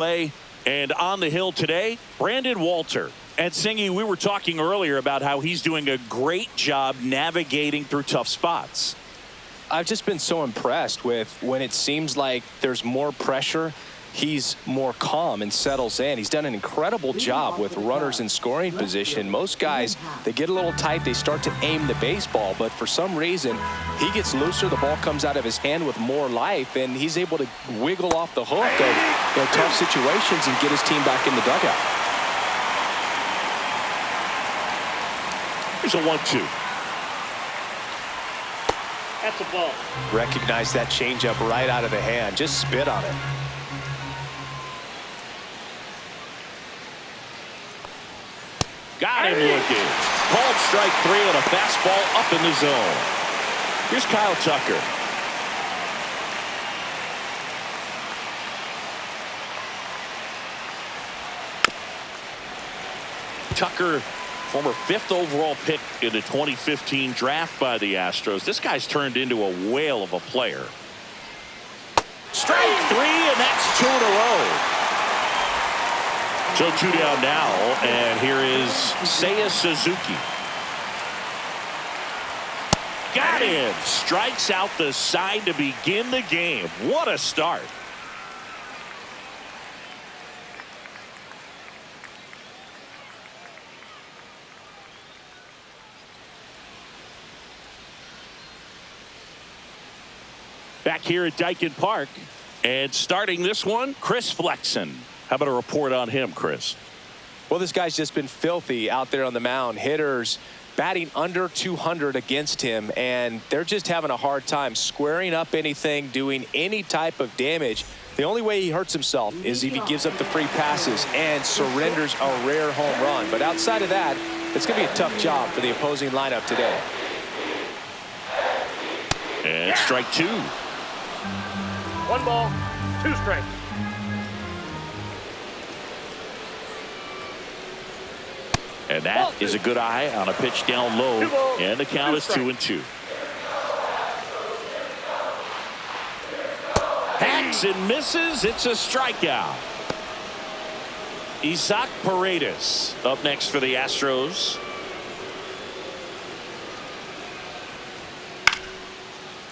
Play. And on the hill today, Brandon Walter. And Singy, we were talking earlier about how he's doing a great job navigating through tough spots. I've just been so impressed with when it seems like there's more pressure, he's more calm and settles in. He's done an incredible job with runners in scoring position. Most guys, they get a little tight, they start to aim the baseball, but for some reason, he gets looser, the ball comes out of his hand with more life, and he's able to wiggle off the hook of tough situations and get his team back in the dugout. Here's a 1-2. That's a ball. Recognize that changeup right out of the hand. Just spit on it. Got him looking. Called strike 3 on a fastball up in the zone. Here's Kyle Tucker. Tucker, former 5th overall pick in the 2015 draft by the Astros. This guy's turned into a whale of a player. Strike 3, and that's 2 in a row. So 2 down now, and here is Seiya Suzuki. Got him. Strikes out the side to begin the game. What a start. Back here at Dyken Park, and starting this one, Chris Flexen. How about a report on him, Chris? Well, this guy's just been filthy out there on the mound. Hitters batting under 200 against him, and they're just having a hard time squaring up anything, doing any type of damage. The only way he hurts himself is if he gives up the free passes and surrenders a rare home run. But outside of that, it's going to be a tough job for the opposing lineup today. And strike 2. 1 ball, 2 strikes. And that is a good eye on a pitch down low, and the count is 2-2. Hacks and misses. It's a strikeout. Isaac Paredes up next for the Astros.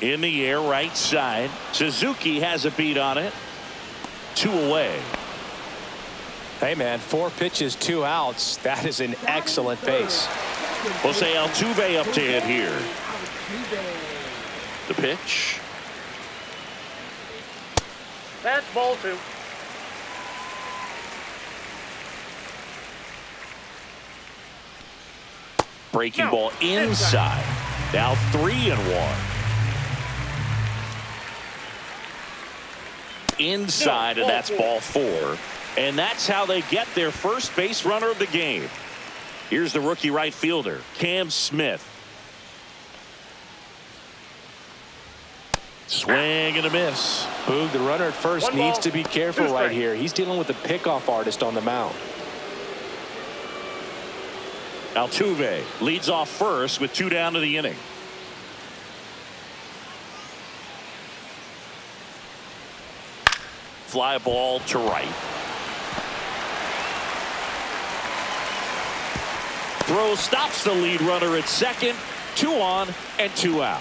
In the air, right side. Suzuki has a beat on it. 2 away. Hey, man, 4 pitches, 2 outs. That is an excellent pace. Jose Altuve up to hit here. The pitch. That's ball 2. Breaking ball inside. Now 3-1. Inside, and that's ball 4. And that's how they get their first base runner of the game. Here's the rookie right fielder, Cam Smith. Swing and a miss. Boog, the runner at first needs to be careful right here. He's dealing with a pickoff artist on the mound. Altuve leads off first with 2 down to the inning. Fly ball to right. Throw stops the lead runner at second. 2 on and 2 out.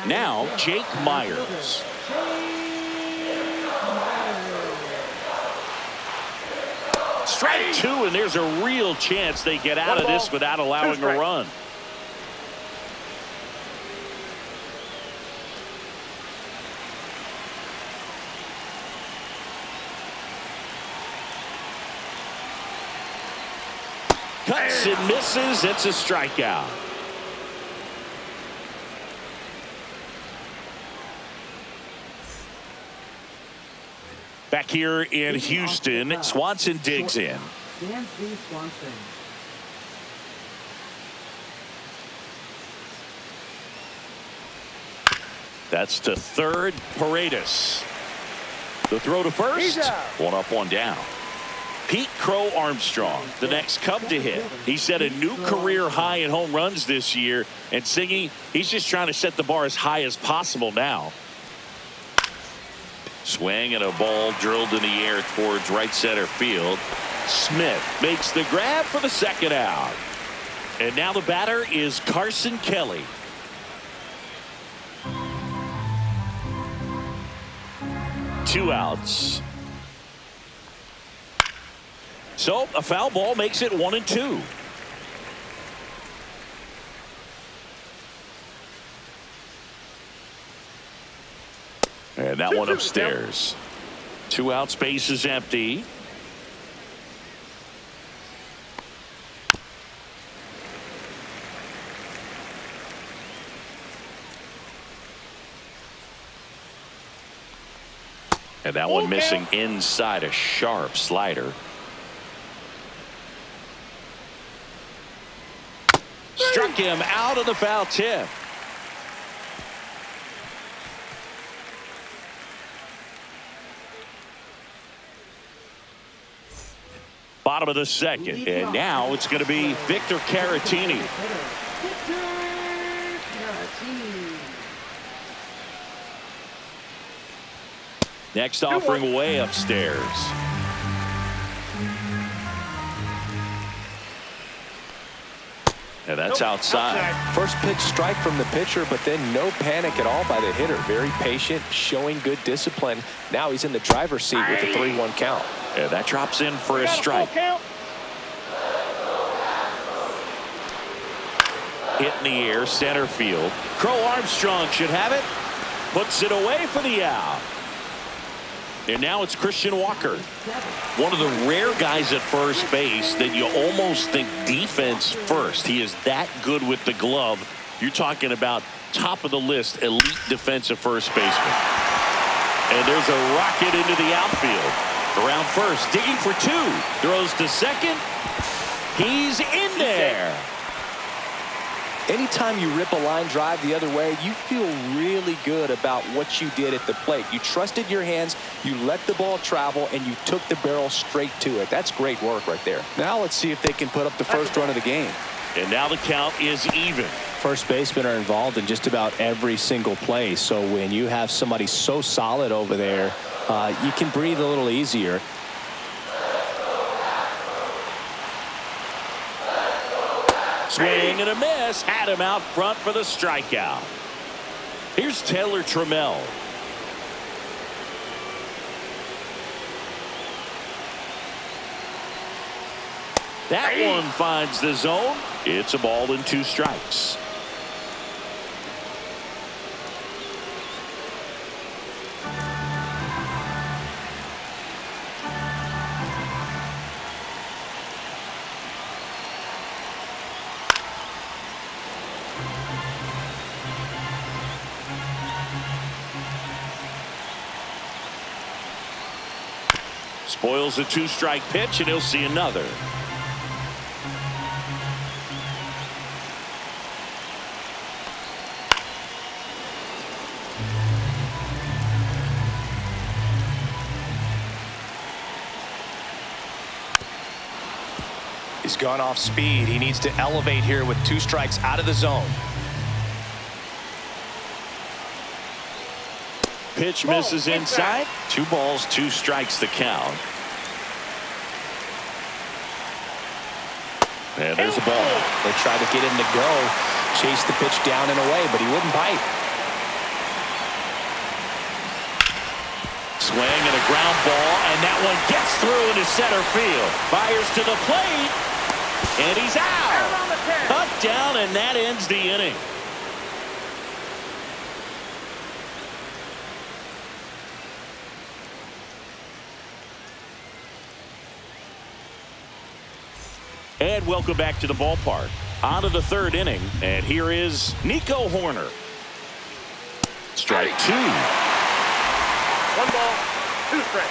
Now Jake Myers. Strike 2, and there's a real chance they get out of this without allowing a run. Cuts and misses. It's a strikeout. Back here in Houston, Swanson digs in. That's to third. Paredes. The throw to first. 1 up, 1 down. Pete Crow Armstrong, the next Cub to hit. He set a new career high in home runs this year. And Singy, he's just trying to set the bar as high as possible now. Swing and a ball drilled in the air towards right center field. Smith makes the grab for the second out. And now the batter is Carson Kelly. Two outs. So a foul ball makes it 1-2. And that one upstairs. 2 outs, base is empty. And that one missing inside, a sharp slider. Struck him out of the foul tip. Bottom of the second, and now it's going to be Victor Caratini. Next offering way upstairs. And that's outside. First pitch strike from the pitcher, but then no panic at all by the hitter. Very patient, showing good discipline. Now he's in the driver's seat with the 3-1 count. And that drops in for a strike. Hit in the air, center field. Crow Armstrong should have it. Puts it away for the out. And now it's Christian Walker. One of the rare guys at first base that you almost think defense first. He is that good with the glove. You're talking about top of the list, elite defensive first baseman. And there's a rocket into the outfield. Around first, digging for 2. Throws to second. He's in there. Anytime you rip a line drive the other way, you feel really good about what you did at the plate. You trusted your hands, you let the ball travel, and you took the barrel straight to it. That's great work right there. Now let's see if they can put up the first run of the game. And now the count is even. First basemen are involved in just about every single play. So when you have somebody so solid over there, you can breathe a little easier. Swing and a miss. Had him out front for the strikeout. Here's Taylor Trammell. That one finds the zone. It's a ball and 2 strikes. Spoils a 2-strike pitch, and he'll see another. He's gone off speed. He needs to elevate here with 2 strikes out of the zone. Pitch misses inside. 2 balls, 2 strikes the count. And there's a ball. They tried to get him to go, chase the pitch down and away, but he wouldn't bite. Swing and a ground ball, and that one gets through into center field. Fires to the plate, and he's out. Cut down, and that ends the inning. And welcome back to the ballpark. On to the 3rd inning, and here is Nico Horner. Strike 2. 1 ball, 2 strikes.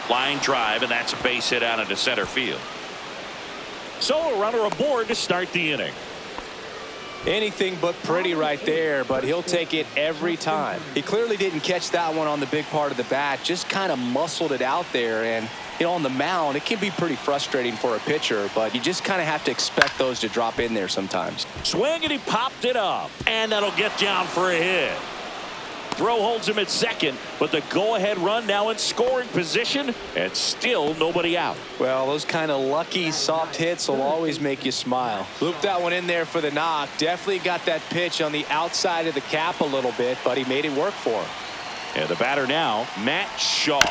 Line drive, and that's a base hit out into center field. So a runner aboard to start the inning. Anything but pretty right there, but he'll take it every time. He clearly didn't catch that one on the big part of the bat, just kind of muscled it out there, and You know, on the mound, it can be pretty frustrating for a pitcher, but you just kind of have to expect those to drop in there sometimes. Swing, and he popped it up. And that'll get down for a hit. Throw holds him at second, but the go-ahead run now in scoring position, and still nobody out. Well, those kind of lucky soft hits will always make you smile. Looped that one in there for the knock. Definitely got that pitch on the outside of the cap a little bit, but he made it work for him. And the batter now, Matt Shaw.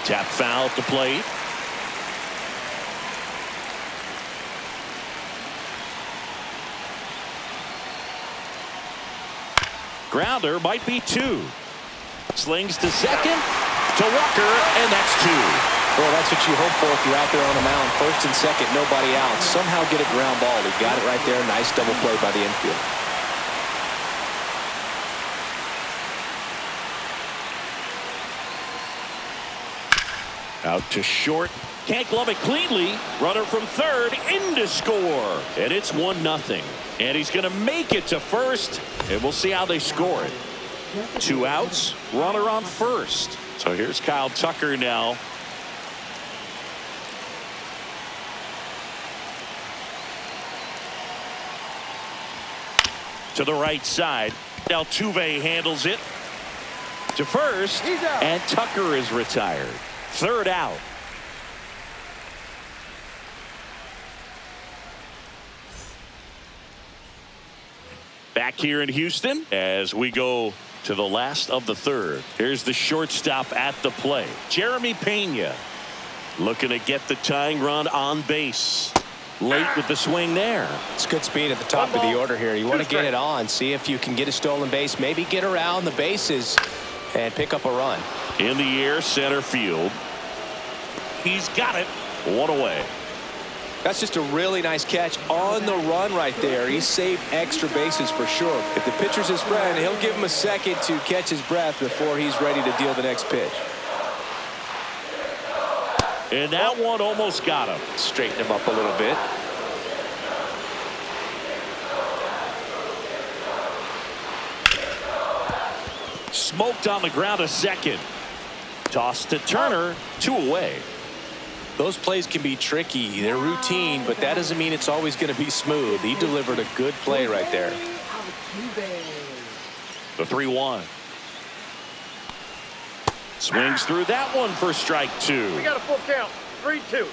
Tap foul at the plate. Grounder might be two. Slings to second, to Walker, and that's two. Well, that's what you hope for if you're out there on the mound. First and second, nobody out. Somehow get a ground ball. He got it right there. Nice double play by the infield. Out to short. Can't glove it cleanly. Runner from third in to score. And it's 1-0. And he's going to make it to first. And we'll see how they score it. 2 outs. Runner on first. So here's Kyle Tucker now. To the right side. Altuve handles it. To first. And Tucker is retired. 3rd out. Back here in Houston as we go to the last of the 3rd. Here's the shortstop at the plate. Jeremy Pena looking to get the tying run on base. Late with the swing there. It's good speed at the top of the order here. You want to get it on. See if you can get a stolen base. Maybe get around the bases and pick up a run. In the air, center field. He's got it. 1 away. That's just a really nice catch on the run right there. He saved extra bases for sure. If the pitcher's his friend, he'll give him a second to catch his breath before he's ready to deal the next pitch. And that one almost got him. Straighten him up a little bit. Smoked on the ground a second. Toss to Turner. 2 away. Those plays can be tricky. They're routine, but that doesn't mean it's always going to be smooth. He delivered a good play right there. The 3-1. Swings through that one for strike 2. We got a full count. 3-2.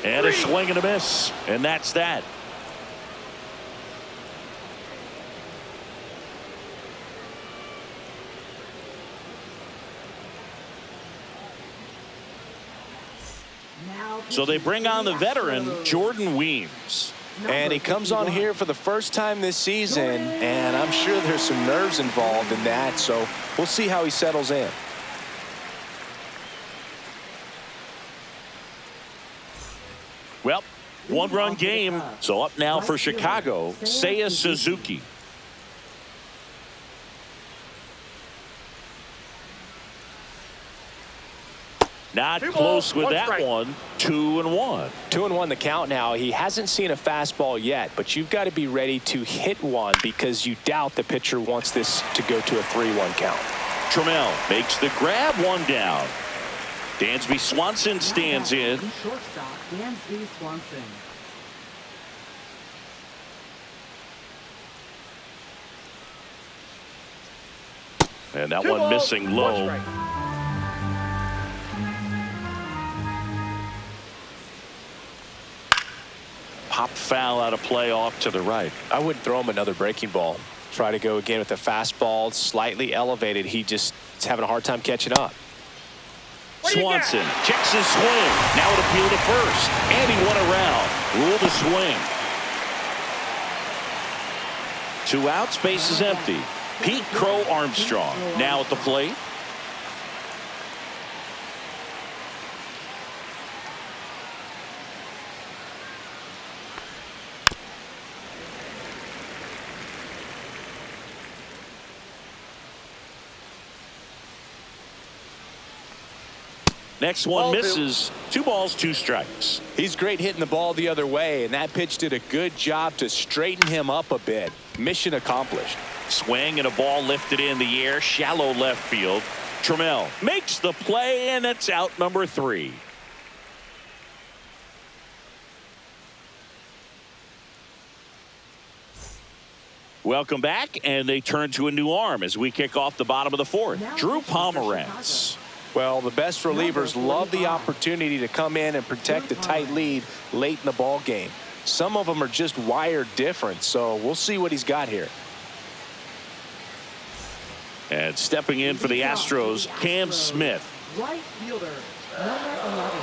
And a swing and a miss. And that's that. So they bring on the veteran, Jordan Weems. And he comes on here for the first time this season, and I'm sure there's some nerves involved in that, so we'll see how he settles in. Well, 1-run game. So up now for Chicago, Seiya Suzuki. Not close with that one. 2-1. 2-1 the count now. He hasn't seen a fastball yet, but you've got to be ready to hit one because you doubt the pitcher wants this to go to a 3-1 count. Trammell makes the grab, 1 down. Dansby Swanson stands in. Shortstop Dansby Swanson. And that one missing low. Popped foul out of play off to the right. I wouldn't throw him another breaking ball. Try to go again with the fastball slightly elevated. He just is having a hard time catching up. Swanson checks his swing. Now it appeal to first. And he won around. Rule the swing. 2 outs, base is empty. Pete Crow Armstrong now at the plate. Next one misses. 2 balls, 2 strikes. He's great hitting the ball the other way, and that pitch did a good job to straighten him up a bit. Mission accomplished. Swing and a ball lifted in the air, shallow left field. Trammell makes the play, and it's out number 3. Welcome back, and they turn to a new arm as we kick off the bottom of the 4th. Drew Pomeranz. Well, the best relievers love the opportunity to come in and protect a tight lead late in the ball game. Some of them are just wired different, so we'll see what he's got here. And stepping in for the Astros, Cam Smith. Right fielder, number 11.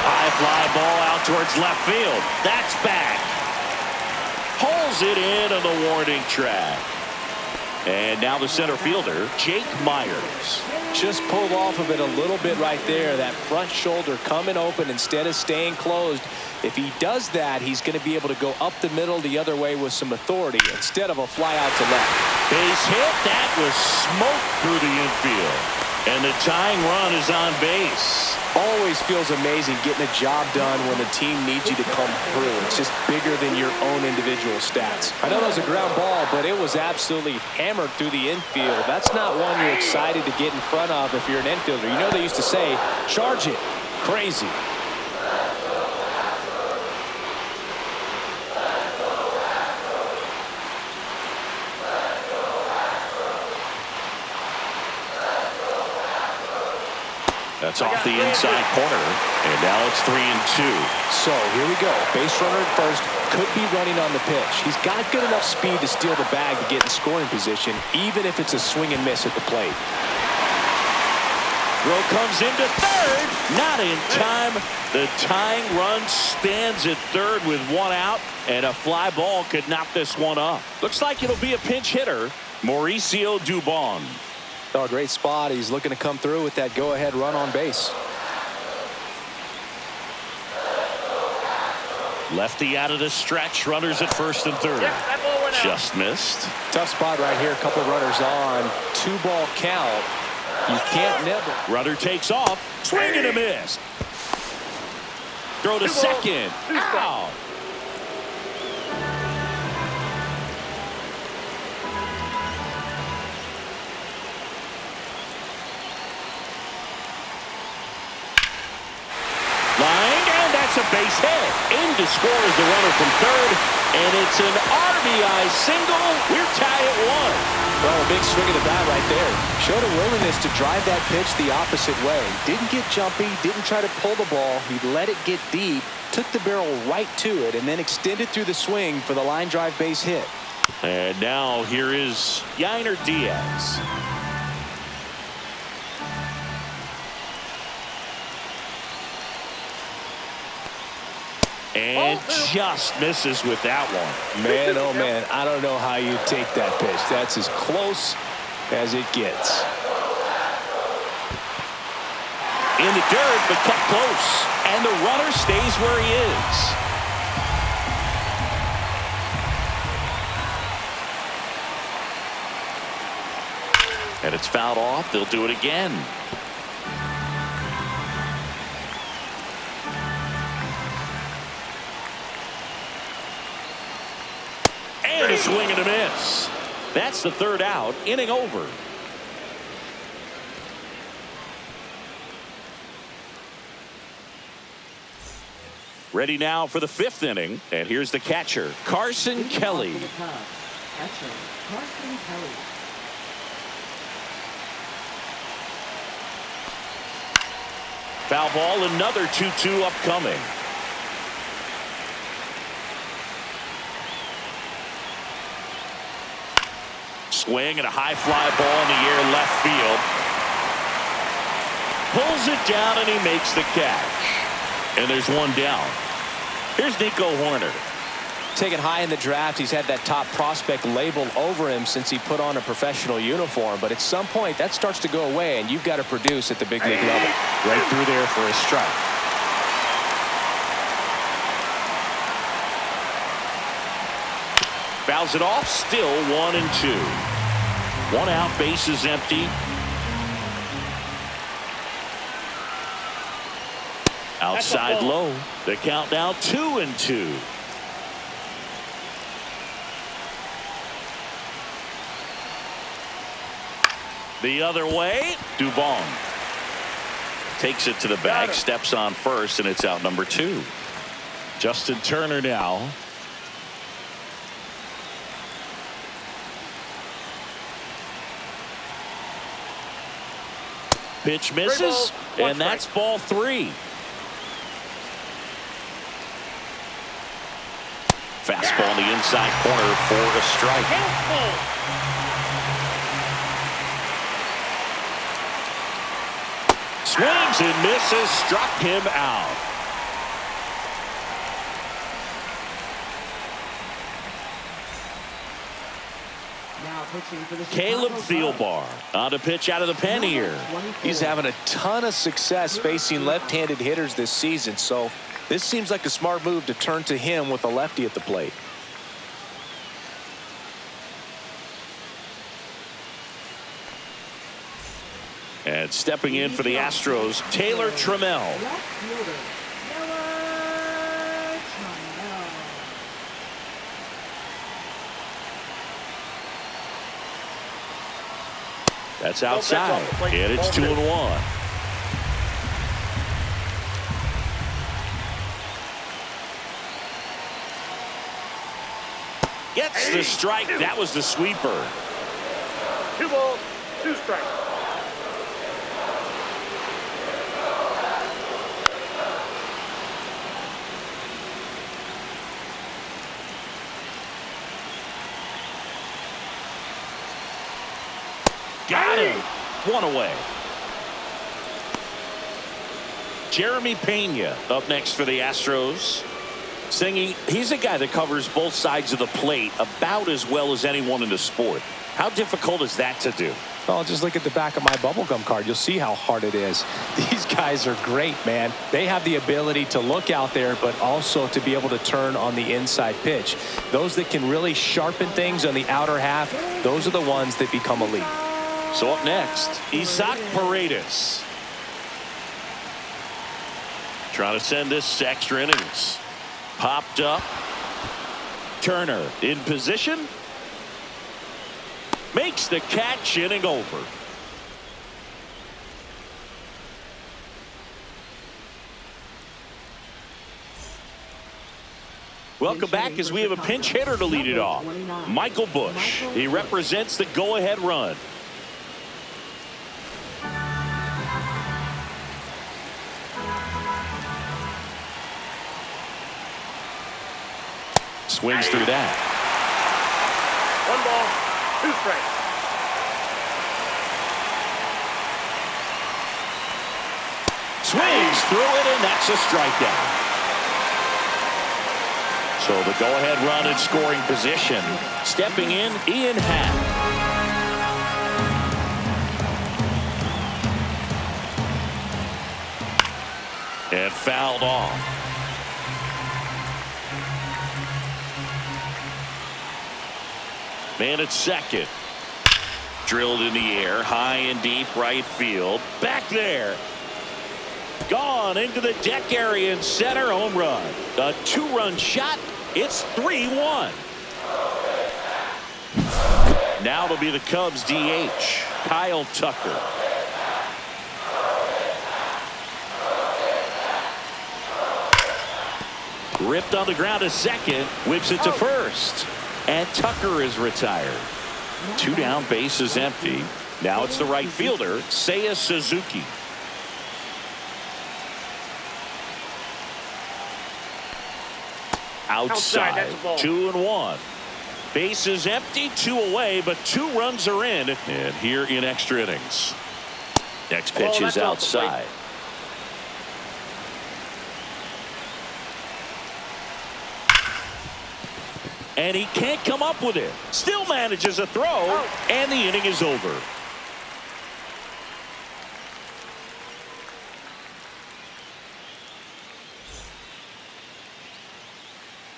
High fly ball out towards left field. That's back. Pulls it in on the warning track. And now the center fielder, Jake Myers. Just pulled off of it a little bit right there. That front shoulder coming open instead of staying closed. If he does that, he's going to be able to go up the middle the other way with some authority instead of a fly out to left. Base hit. That was smoked through the infield. And the tying run is on base. Always feels amazing getting a job done when the team needs you to come through. It's just bigger than your own individual stats. I know that was a ground ball, but it was absolutely hammered through the infield. That's not one you're excited to get in front of if you're an infielder. You know they used to say, charge it. Crazy. That's off the inside corner, and now it's 3-2. So here we go. Base runner at first, could be running on the pitch. He's got good enough speed to steal the bag to get in scoring position, even if it's a swing and miss at the plate. Throw comes into third, not in time. The tying run stands at third with 1 out, and a fly ball could knock this one up. Looks like it'll be a pinch hitter, Mauricio Dubon. Oh, great spot. He's looking to come through with that go-ahead run on base. Lefty out of the stretch. Runners at first and third. Yep, that ball went out. Just missed. Tough spot right here. A couple runners on. 2-ball count. You can't nibble. Runner takes off. Swing and a miss. Throw to second. Out. Line, and that's a base hit. In to score is the runner from third, and it's an RBI single. We're tied at 1. Well, a big swing of the bat right there. Showed a willingness to drive that pitch the opposite way. Didn't get jumpy, didn't try to pull the ball. He let it get deep, took the barrel right to it, and then extended through the swing for the line drive base hit. And now here is Yainer Diaz. And just misses with that one. Man, oh man, I don't know how you take that pitch. That's as close as it gets. In the dirt, but cut close. And the runner stays where he is. And it's fouled off. They'll do it again. And a swing and a miss. That's the third out. Inning over. Ready now for the 5th inning. And here's the catcher, Carson Kelly. Catcher, Carson Kelly. Foul ball, another 2-2 upcoming. Swing and a high fly ball in the air left field. Pulls it down and he makes the catch. And there's one down. Here's Nico Hoerner. Taken high in the draft, he's had that top prospect label over him since he put on a professional uniform. But at some point, that starts to go away, and you've got to produce at the big league level. Right through there for a strike. Fouls it off, still 1-2. 1 out, base is empty. Outside low. The count now 2-2. The other way, Dubon takes it to the bag, steps on first, and it's out number 2. Justin Turner now. Pitch misses, and that's ball 3. Fastball in the inside corner for a strike. Swings and misses, struck him out. Now pitching for the Caleb Thielbar on to pitch out of the pen here. He's having a ton of success facing left-handed hitters this season, so this seems like a smart move to turn to him with a lefty at the plate. And stepping in for the Astros, Taylor Trammell. Left fielder, Taylor Trammell. That's outside, and it's 2-1. Gets the strike. That was the sweeper. 2 balls, 2 strikes. Got him. 1 away. Jeremy Pena up next for the Astros. Singy, he's a guy that covers both sides of the plate about as well as anyone in the sport. How difficult is that to do? Oh, just look at the back of my bubblegum card. You'll see how hard it is. These guys are great, man. They have the ability to look out there, but also to be able to turn on the inside pitch. Those that can really sharpen things on the outer half, those are the ones that become elite. So up next, Isaac Paredes. Trying to send this to extra innings. Popped up. Turner in position. Makes the catch, inning over. Welcome back as we have a pinch hitter to lead it off. Michael Bush. He represents the go-ahead run. Swings through that. 1 ball, 2 strikes. Swings through it, and that's a strikeout. So the go-ahead run in scoring position. Stepping in, Ian Happ. And fouled off. Man at second. Drilled in the air, high and deep right field. Back there. Gone into the deck area in center, home run. A 2-run shot. It's 3-1. Now it'll be the Cubs DH, Kyle Tucker. Ripped on the ground to second, whips it to first. And Tucker is retired. 2 down, bases empty. Now it's the right fielder, Seiya Suzuki. Outside, 2-1. Bases empty, 2 away, but 2 runs are in. And here in extra innings. Next pitch is outside. And he can't come up with it. Still manages a throw, and the inning is over.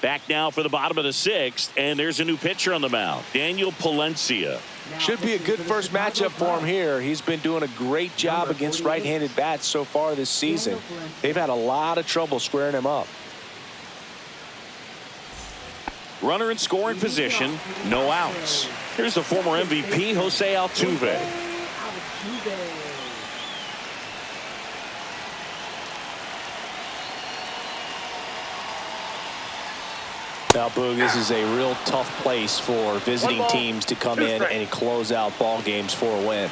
Back now for the bottom of the 6th, and there's a new pitcher on the mound, Daniel Palencia. Should be a good first matchup for him here. He's been doing a great job against right-handed bats so far this season. They've had a lot of trouble squaring him up. Runner in scoring position, no outs. Here's the former MVP, Jose Altuve. Now, Boog, this is a real tough place for visiting teams to come in and close out ball games for a win.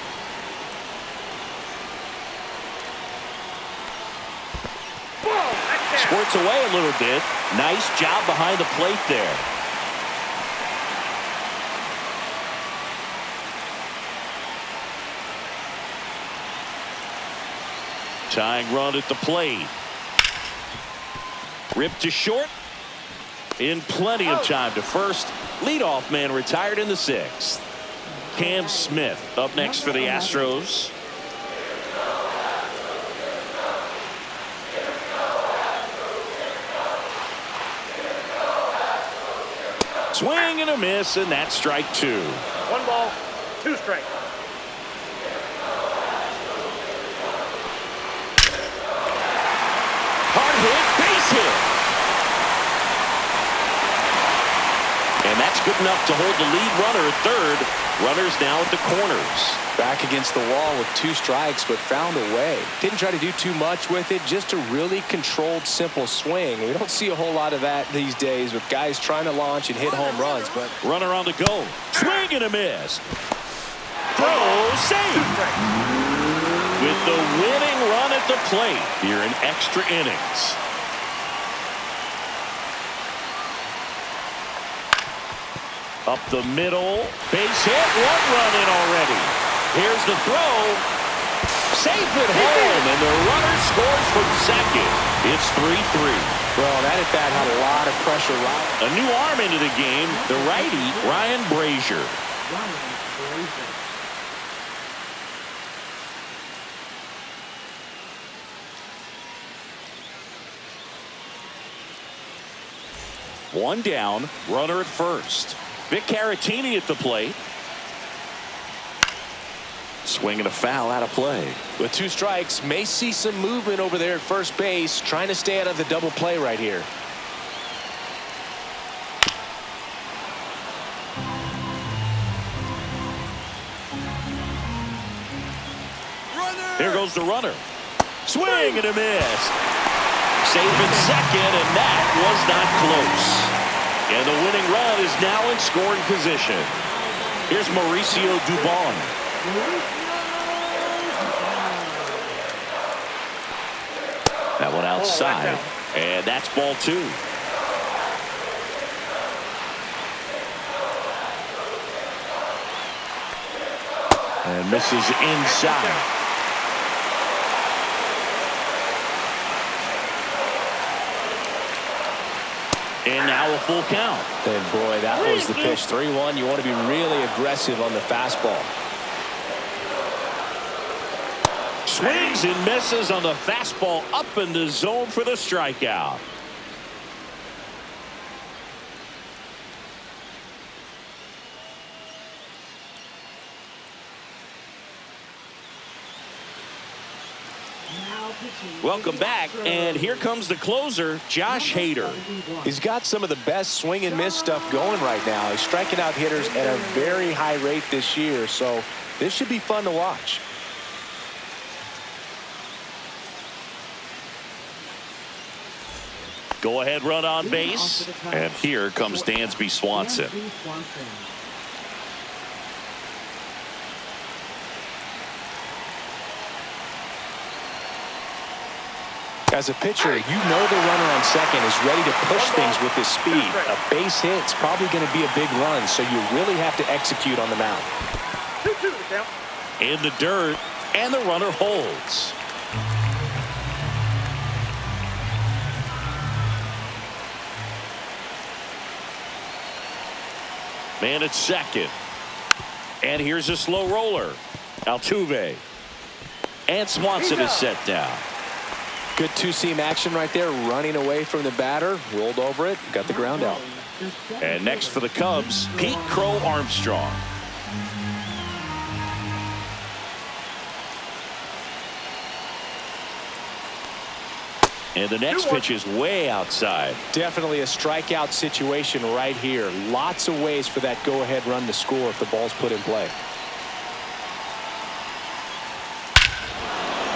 Squirts away a little bit. Nice job behind the plate there. Tying run at the plate. Ripped to short. In plenty of time to first. Leadoff man retired in the 6th. Cam Smith up next for the Astros. Swing and a miss, and that's strike 2. 1 ball, 2 strikes. Hard hit, base hit. And that's good enough to hold the lead runner at third. Runners now at the corners. Back against the wall with 2 strikes, but found a way. Didn't try to do too much with it, just a really controlled, simple swing. We don't see a whole lot of that these days with guys trying to launch and hit home runs. But runner on the go. Swing and a miss. Throw, save. With the winning run at the plate here in extra innings. Up the middle. Base hit. 1 run in already. Here's the throw. Safe at home. And the runner scores from second. It's 3-3. well, that at bat had a lot of pressure. A new arm into the game. The righty, Ryan Brazier. One down. Runner at first. Vic Caratini at the plate. Swinging a foul out of play. With 2 strikes, may see some movement over there at first base, trying to stay out of the double play right here. Here goes the runner. Swing and a miss. Safe at second, and that was not close. And the winning run is now in scoring position. Here's Mauricio Dubon. That one outside, and that's ball 2. And misses inside. And now a full count. And boy, that was the pitch. 3-1. You want to be really aggressive on the fastball. Swings and misses on the fastball up in the zone for the strikeout. Welcome back, and here comes the closer, Josh Hader. He's got some of the best swing and miss stuff going right now. He's striking out hitters at a very high rate this year, so this should be fun to watch. Go ahead run on base, and here comes Dansby Swanson. As a pitcher, you know the runner on second is ready to push things with his speed. A base hit's probably going to be a big run, so you really have to execute on the mound. 2-2 the count. In the dirt, and the runner holds. Man at second. And here's a slow roller. Altuve. And Swanson is set down. Good 2-seam action right there, running away from the batter, rolled over it, got the ground out. And next for the Cubs, Pete Crow Armstrong. And the next pitch is way outside. Definitely a strikeout situation right here. Lots of ways for that go-ahead run to score if the ball's put in play.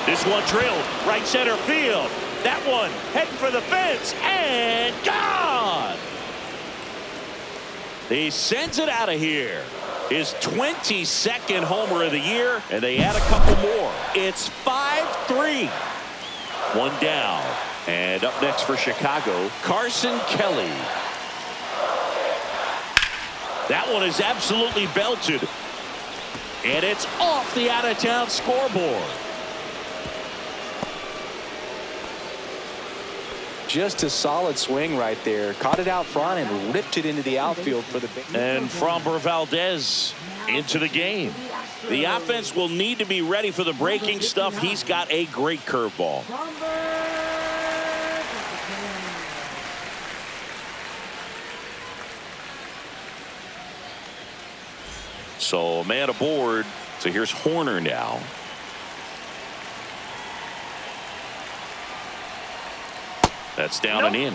This one drilled right center field. That one heading for the fence and gone. He sends it out of here. His 22nd homer of the year, and they add a couple more. It's 5-3. One down. And up next for Chicago, Carson Kelly. That one is absolutely belted. And it's off the out-of-town scoreboard. Just a solid swing right there. Caught it out front and ripped it into the outfield for the big. And Framber Valdez into the game. The offense will need to be ready for the breaking stuff. He's got a great curveball. So a man aboard. So here's Horner now. That's down and in.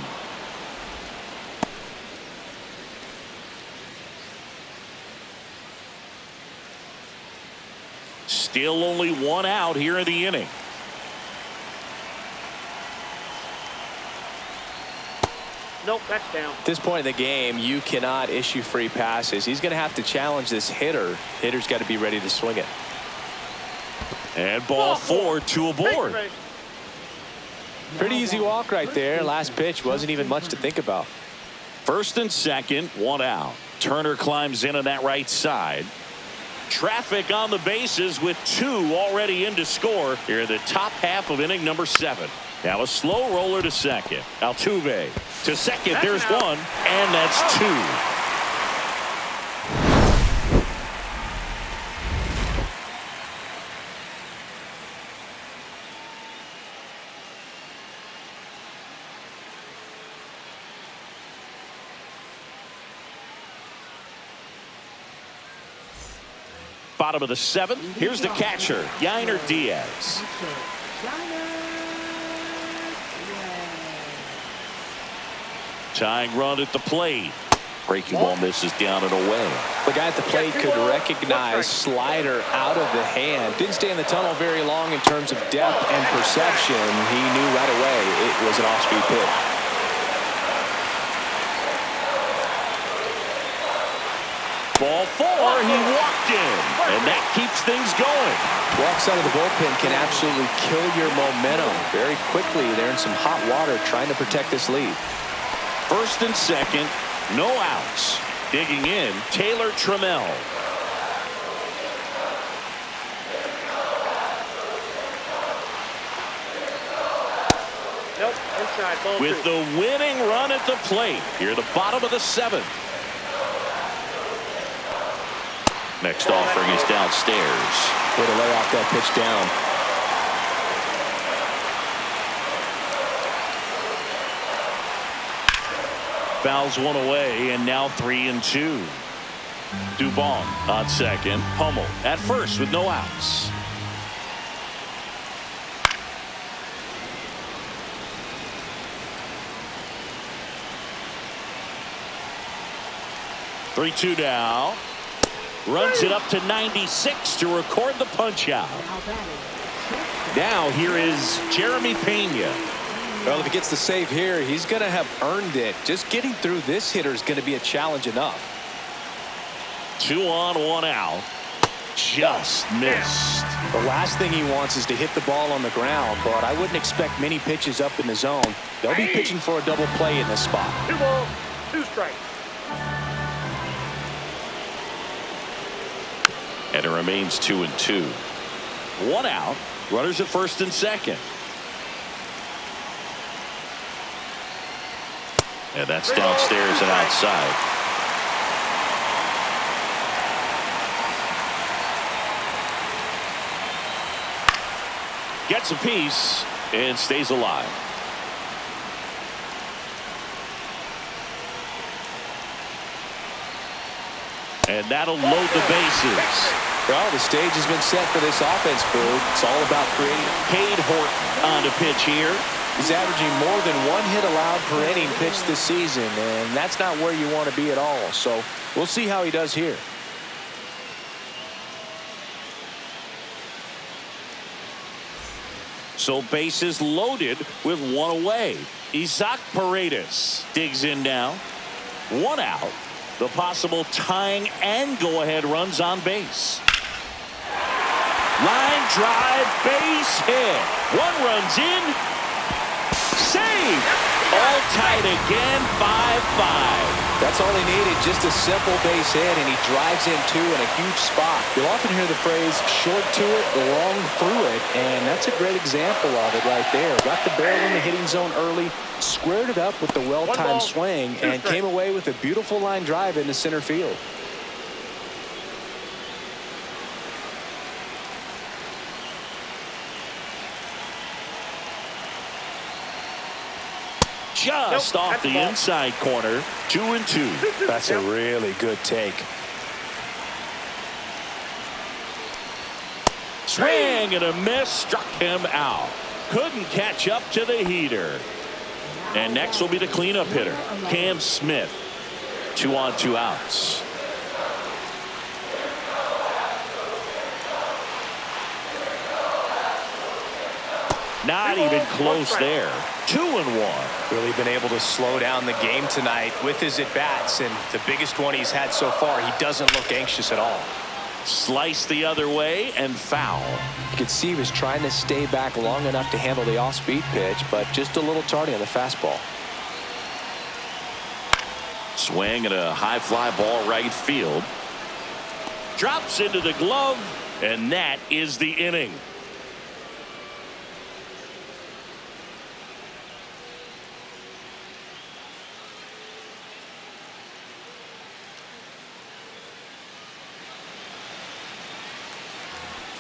Still only one out here in the inning. Nope, that's down. At this point in the game, you cannot issue free passes. He's going to have to challenge this hitter. Hitter's got to be ready to swing it. And ball four, two aboard. Pretty easy walk right there. Last pitch wasn't even much to think about. First and second, one out. Turner climbs in on that right side. Traffic on the bases with two already in to score here in the top half of inning number 7. Now a slow roller to second. Altuve to second. There's one, and that's two. Bottom of the 7th. Here's the catcher, Yainer Diaz. Tying run at the plate. Breaking ball misses down and away. The guy at the plate could recognize slider out of the hand. Didn't stay in the tunnel very long in terms of depth and perception. He knew right away it was an off-speed pitch. Ball 4, he walked in, and that keeps things going. Walks out of the bullpen can absolutely kill your momentum very quickly. They're in some hot water trying to protect this lead. First and second, no outs. Digging in, Taylor Trammell. Nope, inside, ball With two. the winning run at the plate, here at the bottom of the 7th. Next offering is downstairs. Way to lay off that pitch down. Fouls one away, and now 3-2. Dubon on second. Hummel at first with no outs. Three-two now. Runs it up to 96 to record the punch out. Now here is Jeremy Pena. Well, if he gets the save here, he's going to have earned it. Just getting through this hitter is going to be a challenge enough. 2 on, 1 out. Just missed. The last thing he wants is to hit the ball on the ground, but I wouldn't expect many pitches up in the zone. They'll be pitching for a double play in this spot. 2 balls, 2 strikes. And it remains 2-2. 1 out. Runners at first and second. And that's downstairs and outside. Gets a piece and stays alive. And that'll load the bases. Well, the stage has been set for this offense, Boog. It's all about creating. Cade Horton on to pitch here. He's averaging more than 1 hit allowed per inning pitched this season, and that's not where you want to be at all. So we'll see how he does here. So bases loaded with one away. Isaac Paredes digs in now. One out. The possible tying and go-ahead runs on base. Line drive, base hit. One runs in. Save. All tied again, 5-5. That's all he needed, just a simple base hit, and he drives in two in a huge spot. You'll often hear the phrase short to it, long through it, and that's a great example of it right there. Got the barrel in the hitting zone early, squared it up with the well-timed swing, and came away with a beautiful line drive into center field. Just off the inside corner, 2-2. That's a really good take. Swing and a miss, struck him out. Couldn't catch up to the heater. And next will be the cleanup hitter, Cam Smith. 2 on, 2 outs. Not even close there. 2-1. Really been able to slow down the game tonight with his at-bats, and the biggest one he's had so far, he doesn't look anxious at all. Slice the other way and foul. You could see he was trying to stay back long enough to handle the off-speed pitch, but just a little tardy on the fastball. Swing and a high fly ball right field. Drops into the glove, and that is the inning.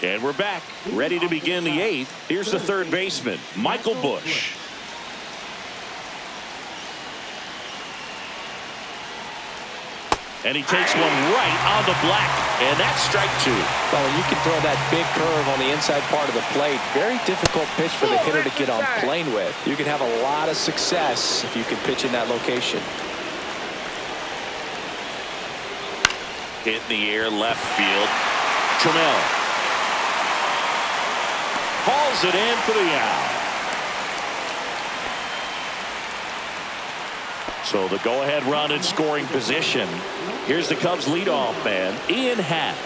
And we're back, ready to begin the 8th. Here's the third baseman, Michael Busch. And he takes one right on the black, and that's strike 2. Well, you can throw that big curve on the inside part of the plate. Very difficult pitch for the hitter to get on plane with. You can have a lot of success if you can pitch in that location. Hit in the air, left field. Trammell hauls it in for the out. So the go-ahead run in scoring position. Here's the Cubs leadoff man, Ian Happ.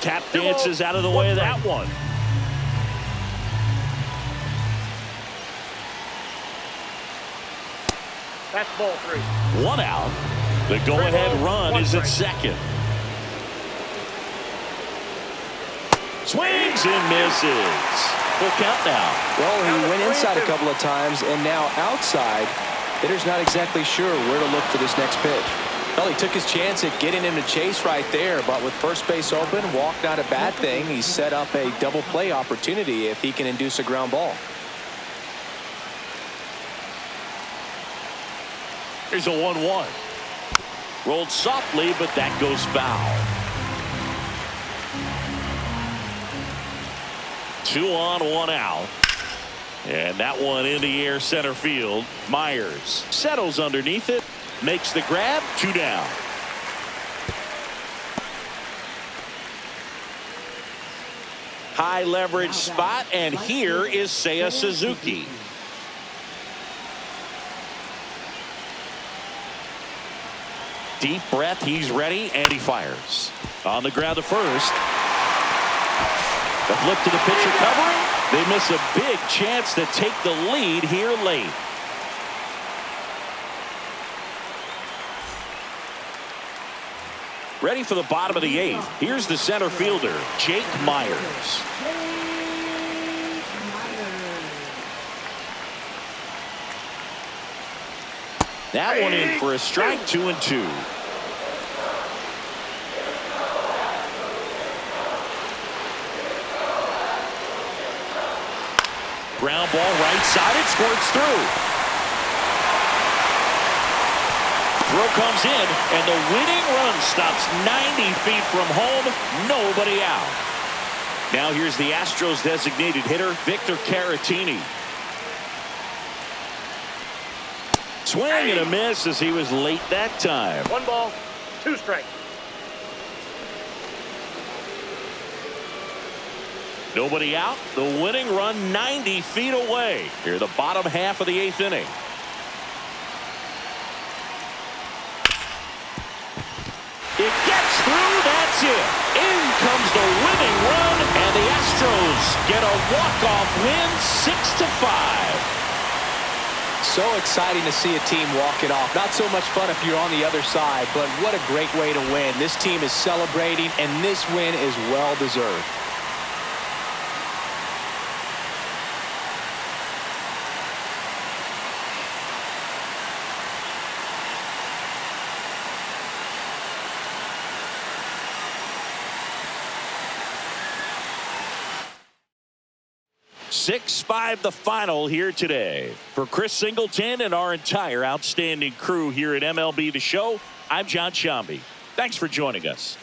Tap dances out of the way of that one. That's ball 3. 1 out. The go-ahead run is at second. Swings and misses. Full count now. Well, he went inside a couple of times, and now outside. Hitter's not exactly sure where to look for this next pitch. Well, he took his chance at getting him to chase right there, but with first base open, walk not a bad thing. He set up a double play opportunity if he can induce a ground ball. Here's a 1-1. Rolled softly, but that goes foul. 2 on, 1 out. And that one in the air center field. Myers settles underneath it, makes the grab, 2 down. High leverage spot, and here is Seiya Suzuki. Deep breath, he's ready, and he fires. On the ground to first. The flip to the pitcher covering. They miss a big chance to take the lead here late. Ready for the bottom of the 8th. Here's the center fielder, Jake Myers. That one in for a strike, 2-2. Ground ball right side, it squirts through. Throw comes in, and the winning run stops 90 feet from home. Nobody out. Now here's the Astros designated hitter, Victor Caratini. Swing and a miss as he was late that time. 1 ball, 2 strikes. Nobody out. The winning run 90 feet away. Here the bottom half of the 8th inning. It gets through. That's it. In comes the winning run, and the Astros get a walk-off win, 6-5. So exciting to see a team walk it off. Not so much fun if you're on the other side, but what a great way to win. This team is celebrating, and this win is well deserved. Six-5 the final here today. For Chris Singleton and our entire outstanding crew here at MLB The Show, I'm John Shambi. Thanks for joining us.